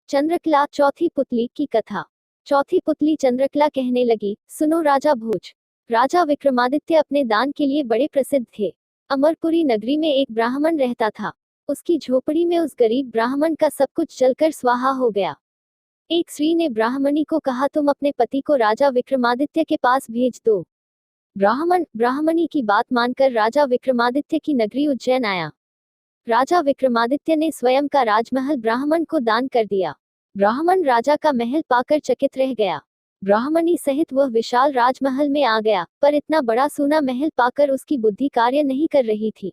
चंद्रकला चौथी पुतली की कथा। चौथी पुतली चंद्रकला कहने लगी, सुनो राजा भोज। राजा विक्रमादित्य अपने दान के लिए बड़े प्रसिद्ध थे। अमरपुरी नगरी में एक ब्राह्मण रहता था। उसकी झोपड़ी में उस गरीब ब्राह्मण का सब कुछ जलकर स्वाहा हो गया। एक स्त्री ने ब्राह्मणी को कहा, तुम अपने पति को राजा विक्रमादित्य के पास भेज दो। ब्राह्मणी की बात मानकर राजा विक्रमादित्य की नगरी उज्जैन आया। राजा विक्रमादित्य ने स्वयं का राजमहल ब्राह्मण को दान कर दिया। ब्राह्मण राजा का महल पाकर चकित रह गया। ब्राह्मणी सहित वह विशाल राजमहल में आ गया, पर इतना बड़ा सोना महल पाकर उसकी बुद्धि कार्य नहीं कर रही थी।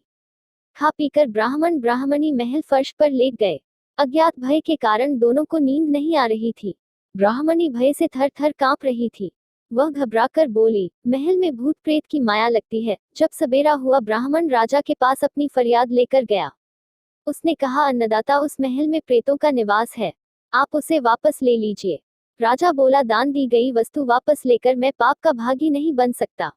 खा पीकर ब्राह्मणी महल फर्श पर लेट गए। अज्ञात भय के कारण दोनों को नींद नहीं आ रही थी। ब्राह्मणी भय से थर थर कांप रही थी। वह घबराकर बोली, महल में भूत प्रेत की माया लगती है। जब सवेरा हुआ, ब्राह्मण राजा के पास अपनी फरियाद लेकर गया। उसने कहा, अन्नदाता, उस महल में प्रेतों का निवास है, आप उसे वापस ले लीजिए। राजा बोला, दान दी गई वस्तु वापस लेकर मैं पाप का भागी नहीं बन सकता।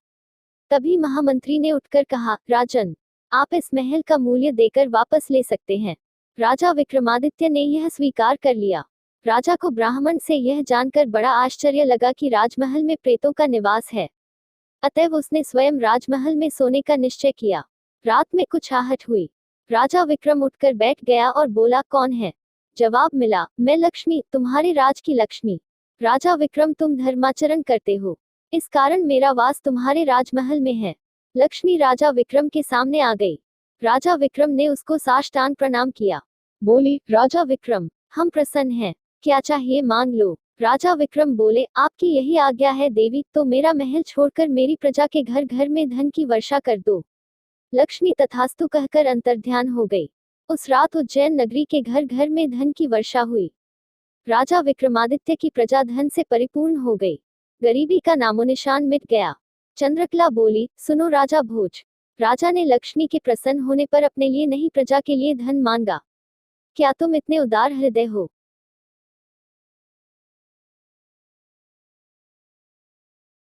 तभी महामंत्री ने उठकर कहा, राजन, आप इस महल का मूल्य देकर वापस ले सकते हैं। राजा विक्रमादित्य ने यह स्वीकार कर लिया। राजा को ब्राह्मण से यह जानकर बड़ा आश्चर्य लगा कि राजमहल में प्रेतों का निवास है। अतएव उसने स्वयं राजमहल में सोने का निश्चय किया। रात में कुछ आहट हुई। राजा विक्रम उठकर बैठ गया और बोला, कौन है? जवाब मिला, मैं लक्ष्मी, तुम्हारे राज की लक्ष्मी। राजा विक्रम, तुम धर्माचरण करते हो, इस कारण मेरा वास तुम्हारे राजमहल में है। लक्ष्मी राजा विक्रम के सामने आ गई। राजा विक्रम ने उसको साष्टांग प्रणाम किया। बोली, राजा विक्रम, हम प्रसन्न हैं, क्या चाहिए मांग लो। राजा विक्रम बोले, आपकी यही आज्ञा है देवी, तो मेरा महल छोड़कर मेरी प्रजा के घर घर में धन की वर्षा कर दो। लक्ष्मी तथास्तु कहकर अंतर्ध्यान हो गई। उस रात उज्जैन नगरी के घर घर में धन की वर्षा हुई। राजा विक्रमादित्य की प्रजा धन से परिपूर्ण हो गई। गरीबी का नामोनिशान मिट गया। चंद्रकला बोली, सुनो राजा भोज। राजा ने लक्ष्मी के प्रसन्न होने पर अपने लिए नहीं प्रजा के लिए धन मांगा। क्या तुम इतने उदार हृदय हो?